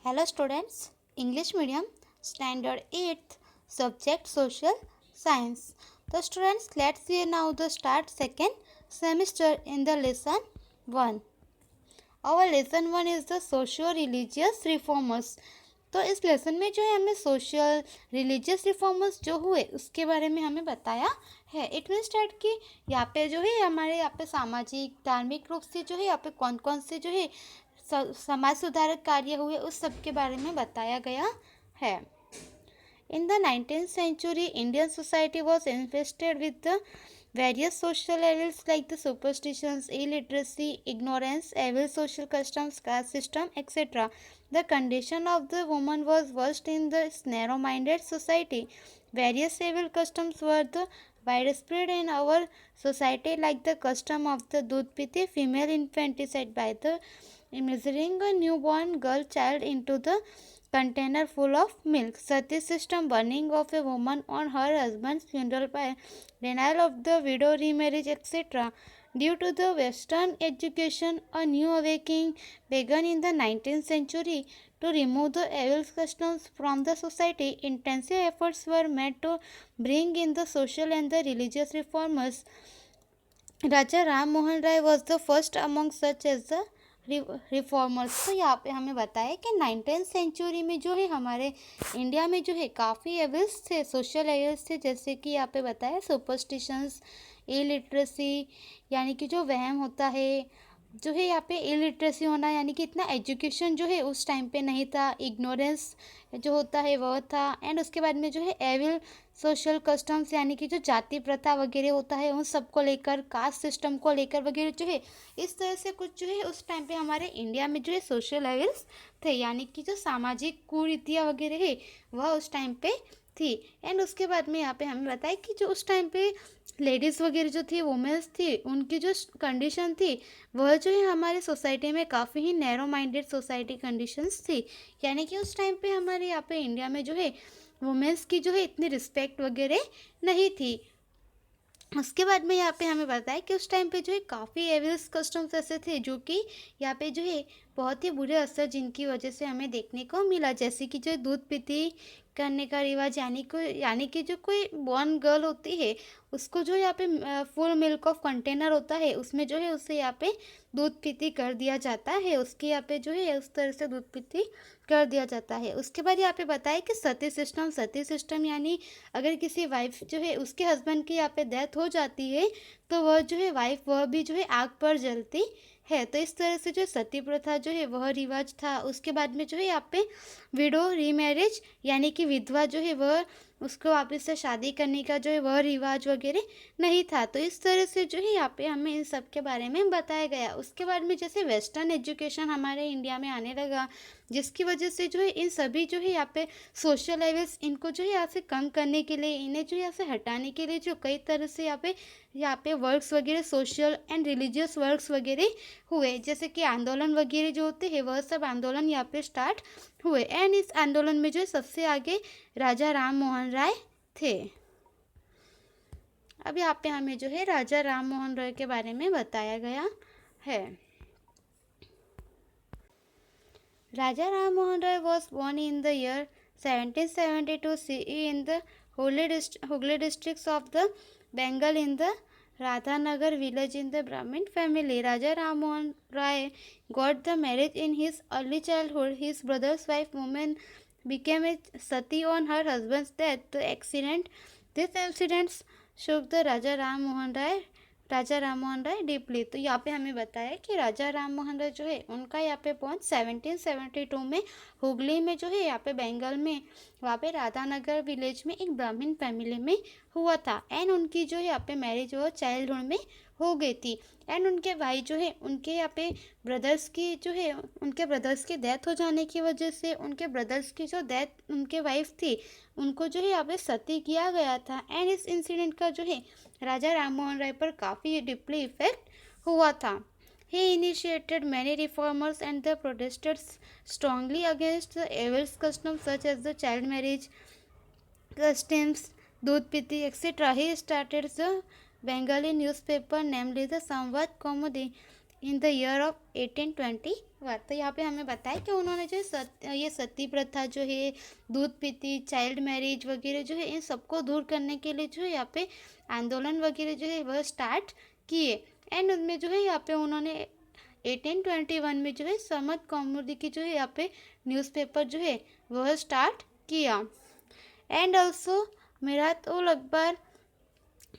Hello students, English medium, standard 8th, subject social science. So students, let's see now the start second semester in the lesson 1. Our lesson 1 is the socio-religious reformers. तो इस lesson में जो है हमें social religious reformers जो हुए उसके बारे में हमें बताया है. इट मीन्स डैट कि यहाँ पे जो है हमारे यहाँ पे सामाजिक धार्मिक रूप से जो है यहाँ पे कौन कौन से जो है समाज सुधारक कार्य हुए उस सब के बारे में बताया गया है. In the 19th century, Indian society was infested with the various social evils like the superstitions, illiteracy, ignorance, evil social customs, caste system, etc. The condition of the woman was worst in this narrow-minded society. Various evil customs were the widespread in our society, like the custom of the dudpiti, female infanticide by the measuring a newborn girl child into the container full of milk, sati system, burning of a woman on her husband's funeral pyre, denial of the widow remarriage, etc. Due to the Western education, a new awakening began in the 19th century to remove the evil customs from the society. Intensive efforts were made to bring in the social and the religious reformers. Raja Ram Mohan Rai was the first among such as the reformers. तो यहाँ पे हमें बताया कि 19th century में जो है हमारे इंडिया में जो है काफ़ी एविल्स थे, सोशल एविल्स थे, जैसे कि यहाँ पे बताया सुपरस्टिशंस, इलिटरेसी यानी कि जो वहम होता है, जो है यहाँ पे इलिटरेसी होना यानी कि इतना एजुकेशन जो है उस टाइम पे नहीं था, इग्नोरेंस जो होता है वह था, एंड उसके बाद में जो है एविल सोशल कस्टम्स यानी कि जो जाति प्रथा वगैरह होता है उन सब को लेकर, कास्ट सिस्टम को लेकर वगैरह जो है इस तरह से कुछ जो है उस टाइम पे हमारे इंडिया में जो है सोशल एविल्स थे, यानी कि जो सामाजिक कुरीतियाँ वगैरह है वह उस टाइम पे थी. एंड उसके बाद में यहाँ पे हमें बताया कि जो उस टाइम पे लेडीज़ वगैरह जो थी, वुमेंस थी, उनकी जो कंडीशन थी वह जो है हमारे सोसाइटी में काफ़ी ही नैरो माइंडेड सोसाइटी कंडीशंस थी, यानी कि उस टाइम पे हमारे यहाँ पे इंडिया में जो है वुमेंस की जो है इतनी रिस्पेक्ट वगैरह नहीं थी. उसके बाद में यहाँ पे हमें बताया कि उस टाइम पे जो है काफ़ी एविल्स कस्टम्स ऐसे थे जो कि यहाँ पे जो है बहुत ही बुरे असर जिनकी वजह से हमें देखने को मिला, जैसे कि जो दूध पीती करने का रिवाज, यानी कि जो कोई बॉर्न गर्ल होती है उसको जो यहाँ पे फुल मिल्क ऑफ कंटेनर होता है उसमें जो है उससे यहाँ पे दूध पीती कर दिया जाता है, उसके यहाँ पे जो है उस तरह से दूध पीती कर दिया जाता है. उसके बाद यहाँ पे बताया कि सती सिस्टम यानी अगर किसी वाइफ जो है उसके हस्बैंड की यहाँ पे डेथ हो जाती है तो वह जो है वाइफ वह भी जो है आग पर जलती है. तो इस तरह से जो सती प्रथा जो है वह रिवाज था. उसके बाद में जो है यहाँ पे विडो रीमैरिज यानी कि विधवा जो है वह उसको वापस से शादी करने का जो है वह रिवाज वगैरह नहीं था. तो इस तरह से जो है यहाँ पे हमें इन सब के बारे में बताया गया. उसके बाद में जैसे वेस्टर्न एजुकेशन हमारे इंडिया में आने लगा, जिसकी वजह से जो है इन सभी जो है यहाँ पे सोशल लेवल्स इनको जो है यहाँ से कम करने के लिए, इन्हें जो यहाँ से हटाने के लिए जो कई तरह से यहाँ पे वर्क्स वगैरह सोशल एंड रिलीजियस वर्क्स वगैरह हुए, जैसे कि आंदोलन वगैरह जो होते हैं वह सब आंदोलन यहाँ पे स्टार्ट हुए. एंड इस आंदोलन में जो है सबसे आगे राजा राम मोहन राय थे. अब यहाँ पे हमें जो है राजा राम मोहन राय के बारे में बताया गया है. Raja Ram Mohan Roy was born in the year 1772 CE in the Hooghly districts of the Bengal in the Radhanagar village in the Brahmin family. Raja Ram Mohan Roy got the marriage in his early childhood. His brother's wife woman became a sati on her husband's death. This incident shook the Raja Ram Mohan Roy deeply. तो यहाँ पे हमें बताया कि राजा राम मोहन राय जो है उनका यहाँ पे पहुँच 1772 में हुगली में जो है यहाँ पे बंगाल में वहाँ पे राधानगर विलेज में एक ब्राह्मण फैमिली में हुआ था. एंड उनकी जो है यहाँ पे मैरिज वो चाइल्डहुड में हो गई थी. एंड उनके भाई जो है उनके यहाँ पे ब्रदर्स की जो है उनके ब्रदर्स की डेथ हो जाने की वजह से उनके ब्रदर्स की जो डेथ उनके वाइफ थी उनको जो है यहाँ पे सती किया गया था. एंड इस इंसिडेंट का जो है राजा राम मोहन राय पर काफ़ी डीपली इफेक्ट हुआ था. He initiated many reformers and the protested strongly against the evil customs such as the child marriage, customs, दूध पीती, etc. He started the Bengali newspaper, namely the Samvad Kaumudi. In the year of 1821। तो यहाँ पे हमें बताया कि उन्होंने जो ये सती प्रथा जो है, दूध पीती, चाइल्ड मैरिज वगैरह जो है, इन सबको दूर करने के लिए जो है यहाँ पे आंदोलन वगैरह जो है वह स्टार्ट किए। एंड उनमें जो है यहाँ पे उन्होंने 1821 में जो है समद कौमुदी की जो है यहाँ पे न्यूज़पेपर जो है वह स्टार्ट किया। And also Mirat ul Akbar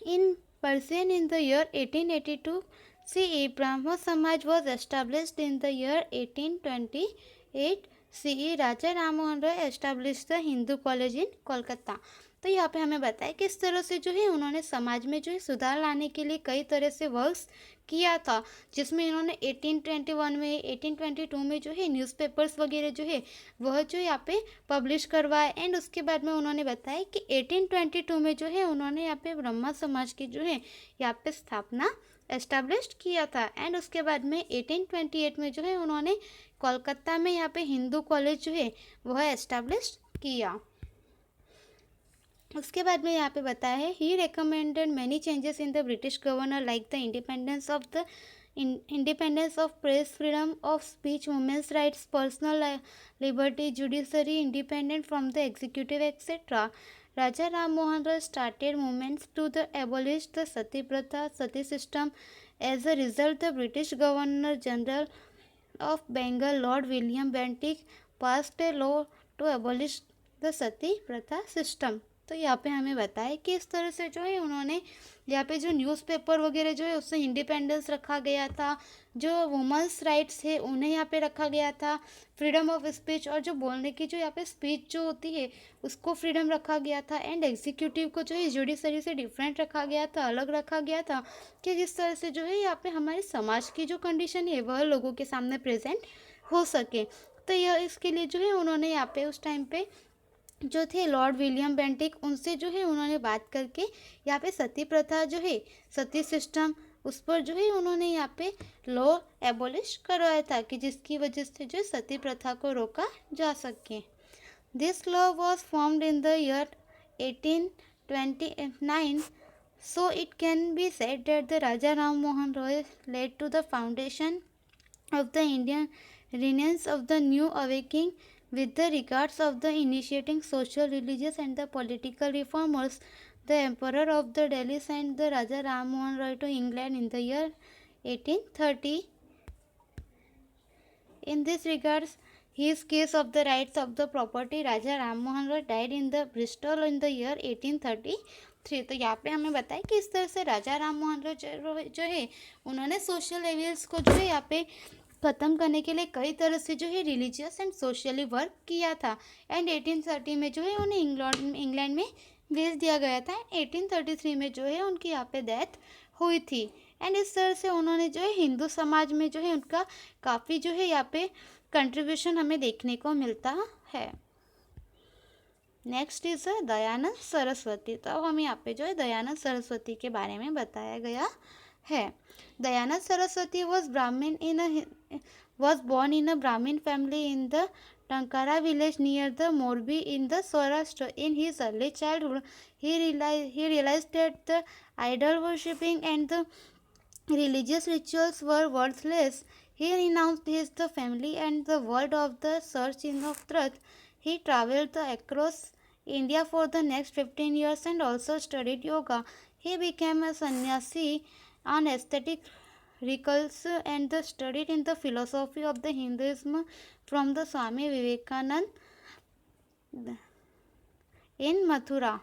in Persian in the year 1882. CE Brahmo Samaj was established in the year 1828. CE Raja Ram Mohan Roy established the Hindu College in Kolkata. तो यहाँ पे हमें बताया कि इस तरह से जो है उन्होंने समाज में जो है सुधार लाने के लिए कई तरह से वर्क्स किया था, जिसमें इन्होंने 1821 में 1822 में जो है न्यूज़पेपर्स वगैरह जो है वह जो यहाँ पे पब्लिश करवाए। एंड उसके बाद में उन्होंने बताया कि 1822 में जो है उन्होंने यहाँ पे ब्रह्मा समाज की जो है यहाँ पे स्थापना एस्टेब्लिश किया था। एंड उसके बाद में 1828 में जो है उन्होंने कोलकाता में यहाँ पे हिंदू कॉलेज जो है वह एस्टेब्लिश किया। उसके बाद में यहाँ पे बताया है he recommended many changes in the British governor like the independence of press, freedom of speech, women's rights, personal liberty, judiciary independent from the executive etcetera. Raja Ram Mohan Roy started movements to the abolish the sati pratha, sati system. As a result the British governor general of Bengal Lord William Bentinck passed a law to abolish the sati pratha system. तो यहाँ पे हमें बताया कि इस तरह से जो है उन्होंने यहाँ पे जो न्यूज़पेपर वगैरह जो है उससे इंडिपेंडेंस रखा गया था, जो वुमेंस राइट्स है उन्हें यहाँ पे रखा गया था, फ्रीडम ऑफ स्पीच और जो बोलने की जो यहाँ पे स्पीच जो होती है उसको फ्रीडम रखा गया था। एंड एग्जीक्यूटिव को जो है जुडिशरी से डिफरेंट रखा गया था, अलग रखा गया था, कि जिस तरह से जो है यहाँ पे हमारे समाज की जो कंडीशन है वह लोगों के सामने प्रेजेंट हो सके। तो यह इसके लिए जो है उन्होंने यहाँ पे उस टाइम पे जो थे लॉर्ड विलियम बेंटिक, उनसे जो है उन्होंने बात करके यहाँ पे सती प्रथा जो है, सती सिस्टम, उस पर जो है उन्होंने यहाँ पे लॉ एबॉलिश करवाया था, कि जिसकी वजह से जो सती प्रथा को रोका जा सके। This law was formed in the year 1829, so it can be said that the Raja Ram Mohan Roy led to the foundation of the Indian Renaissance of the new awakening with the regards of the initiating social, religious and the political reformers. The Emperor of the Delhi sent the Raja Ram Mohan Roy to England in the year 1830. In this regards, his case of the rights of the property, Raja Ram Mohan Roy died in the Bristol in the year 1833। तो यहाँ पे हमें बताया कि इस तरह से राजा राम मोहन रॉय जो है उन्होंने सोशल एविल्स को जो है यहाँ पे ख़त्म करने के लिए कई तरह से जो है रिलीजियस एंड सोशली वर्क किया था। एंड 1830 में जो है उन्हें इंग्लैंड में भेज दिया गया था। 1833 में जो है उनकी यहाँ पे डेथ हुई थी। एंड इस तरह से उन्होंने जो है हिंदू समाज में जो है उनका काफ़ी जो है यहाँ पे कंट्रीब्यूशन हमें देखने को मिलता है। Next is Dayanand Saraswati. तो अब हमें यहाँ पे जो है दयानंद सरस्वती के बारे में बताया गया है। Dayanand Saraswati was born in a Brahmin family in the Tankara village near the Morbi in the Saurashtra. In his early childhood, he realized that the idol worshipping and the religious rituals were worthless. He renounced the family and the world of the search of truth. He traveled across India for the next 15 years and also studied yoga. He became a sannyasi on aesthetic recalls and studied in the philosophy of the Hinduism from the Swami Vivekananda in Mathura।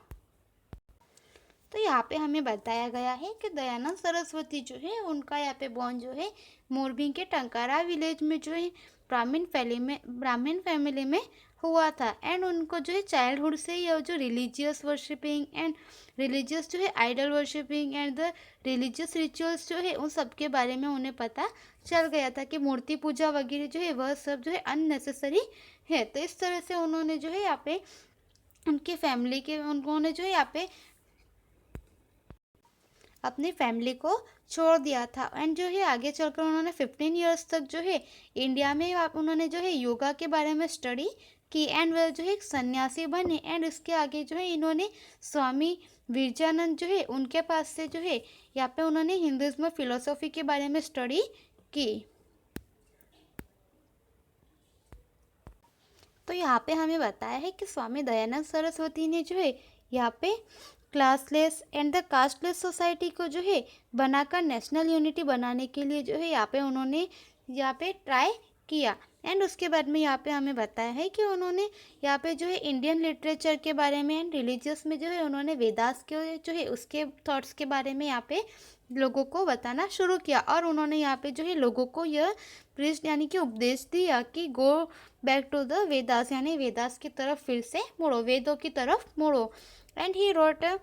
तो यहाँ पे हमें बताया गया है कि दयानंद सरस्वती जो है उनका यहाँ पे बॉर्न जो है मोरबी के टंकारा विलेज में जो है ब्राह्मण फैमिली में हुआ था। एंड उनको जो है चाइल्डहुड से यह जो रिलीजियस वर्शिपिंग एंड रिलीजियस जो है idol worshipping and the religious rituals जो है उन सब के बारे में उन्हें पता चल गया था कि मूर्ति पूजा वगैरह जो है वह सब जो है अननेसेसरी है। तो इस तरह से उन्होंने जो है यहाँ पे उनकी फैमिली के उन्होंने जो है यहाँ पे अपनी फैमिली को छोड़ दिया था। एंड जो है आगे चलकर उन्होंने 15 इयर्स तक जो है इंडिया में उन्होंने जो है योगा के बारे में स्टडी की। एंड वह जो है एक सन्यासी बने। एंड इसके आगे जो है इन्होंने स्वामी विवेकानंद जो है उनके पास से जो है यहाँ पे उन्होंने हिंदुइज्म फिलोसॉफी के बारे में स्टडी की। तो यहाँ पे हमें बताया है कि स्वामी दयानंद सरस्वती ने जो है यहाँ पे classless and the casteless society को जो है बनाकर नेशनल यूनिटी बनाने के लिए जो है यहाँ पे उन्होंने यहाँ पे ट्राई किया। एंड उसके बाद में यहाँ पे हमें बताया है कि उन्होंने यहाँ पे जो है इंडियन लिटरेचर के बारे में एंड रिलीजियस में जो है उन्होंने वेदास के जो है उसके थॉट्स के बारे में यहाँ पे लोगों को बताना शुरू किया। और उन्होंने यहाँ पे जो है लोगों को यह प्रीच यानी कि उपदेश दिया कि go back to the Vedas, यानी वेदास की तरफ फिर से मुड़ो, वेदों की तरफ मुड़ो। And he wrote a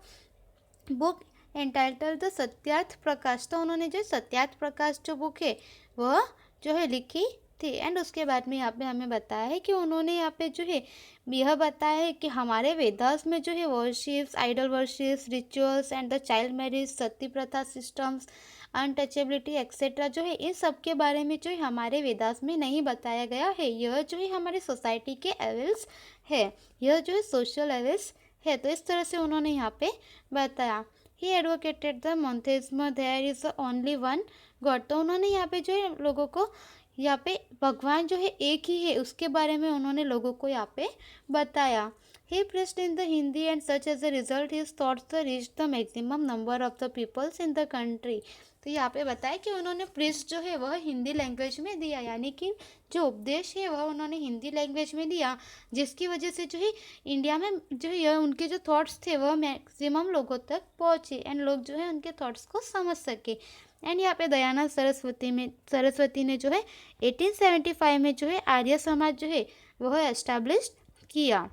book entitled the Satyarth Prakash. तो उन्होंने जो सत्यार्थ प्रकाश जो बुक है वह जो है लिखी थी। एंड उसके बाद में यहाँ पे हमें बताया है कि उन्होंने यहाँ पे जो है यह बताया है कि हमारे वेदास में जो है worships, idol worships, rituals and the child marriage, sati pratha systems, untouchability etcetera जो है इन सब के बारे में जो है हमारे वेदास में नहीं बताया गया है। यह जो है हमारी सोसाइटी के एविल्स है, यह जो है सोशल एविल्स है। तो इस तरह से उन्होंने यहाँ पे बताया। He advocated the monotheism, there is only one God. तो उन्होंने यहाँ पे जो है लोगों को यहाँ पे भगवान जो है एक ही है उसके बारे में उन्होंने लोगों को यहाँ पे बताया। He pressed in the Hindi and such as a result his thoughts reach the maximum number of the peoples in the country. तो यहाँ पे बताया कि उन्होंने प्रेस्ट जो है वह हिंदी लैंग्वेज में दिया, यानी कि जो उपदेश है वह उन्होंने हिंदी लैंग्वेज में दिया, जिसकी वजह से जो है इंडिया में जो है यह उनके जो थॉट्स थे वह मैक्सिमम लोगों तक पहुँचे एंड लोग जो है उनके थॉट्स को समझ सके। एंड यहाँ पे दयानंद सरस्वती ने जो है 1875 में जो है आर्य समाज जो है वह एस्टैब्लिश किया।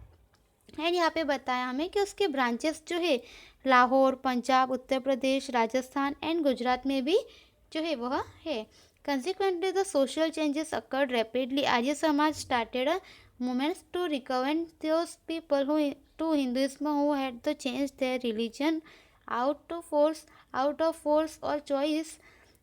एंड यहाँ पे बताया हमें कि उसके ब्रांचेस जो है लाहौर, पंजाब, उत्तर प्रदेश, राजस्थान एंड गुजरात में भी जो है वह है। Consequently the social changes occurred rapidly. Arya Samaj started a movements to recover those people who to Hinduism who had the change their religion out of force और choice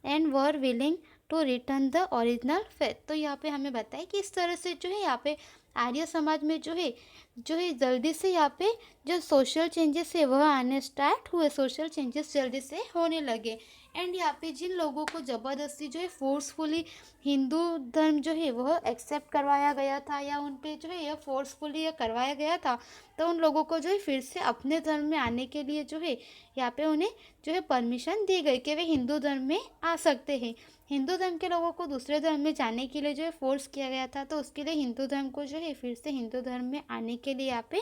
and were willing to return the original faith. तो यहाँ पे हमें बताया कि इस तरह से जो है यहाँ पे आर्य समाज में जो है जल्दी से यहाँ पे जो सोशल चेंजेस है वह आने स्टार्ट हुए, सोशल चेंजेस जल्दी से होने लगे। एंड यहाँ पे जिन लोगों को ज़बरदस्ती जो है फोर्सफुली हिंदू धर्म जो है वह एक्सेप्ट करवाया गया था या उन पे जो है यह फोर्सफुली यह करवाया गया था, तो उन लोगों को जो है फिर से अपने धर्म में आने के लिए जो है यहाँ पे उन्हें जो है परमिशन दी गई कि वे हिंदू धर्म में आ सकते हैं। हिंदू धर्म के लोगों को दूसरे धर्म में जाने के लिए जो है फोर्स किया गया था, तो उसके लिए हिंदू धर्म को जो है फिर से हिंदू धर्म में आने के लिए यहाँ पे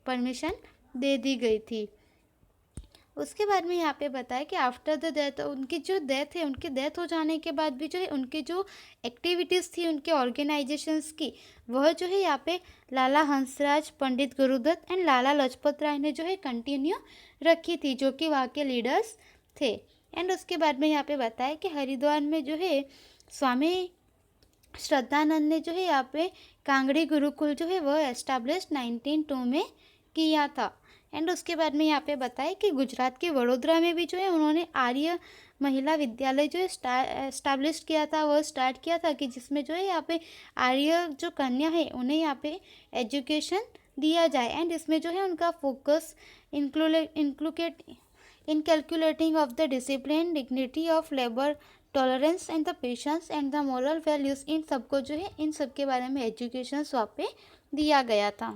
परमिशन दे दी गई थी। उसके बाद में यहाँ पे बताया कि आफ्टर द डेथ, उनकी जो डेथ है उनके डेथ हो जाने के बाद भी जो है उनकी जो एक्टिविटीज़ थी उनके ऑर्गेनाइजेशंस की वह जो है यहाँ पे लाला हंसराज, पंडित गुरुदत्त एंड लाला लाजपत राय ने जो है कंटिन्यू रखी थी, जो कि वहाँ के लीडर्स थे। एंड उसके बाद में यहाँ पे बताया कि हरिद्वार में जो है स्वामी श्रद्धानंद ने जो है यहाँ पे कांगड़ी गुरुकुल जो है वह एस्टैब्लिश 1902 में किया था। एंड उसके बाद में यहाँ पे बताया कि गुजरात के वडोदरा में भी जो है उन्होंने आर्य महिला विद्यालय जो है एस्टैब्लिश किया था, वह स्टार्ट किया था कि जिसमें जो है यहाँ पे आर्य जो कन्या है उन्हें यहाँ पे एजुकेशन दिया जाए। एंड इसमें जो है उनका focus in calculating of the discipline, dignity of labour, tolerance and the patience and the moral values, इन सबको जो है इन सब के बारे में एजुकेशन वहाँ पे दिया गया था।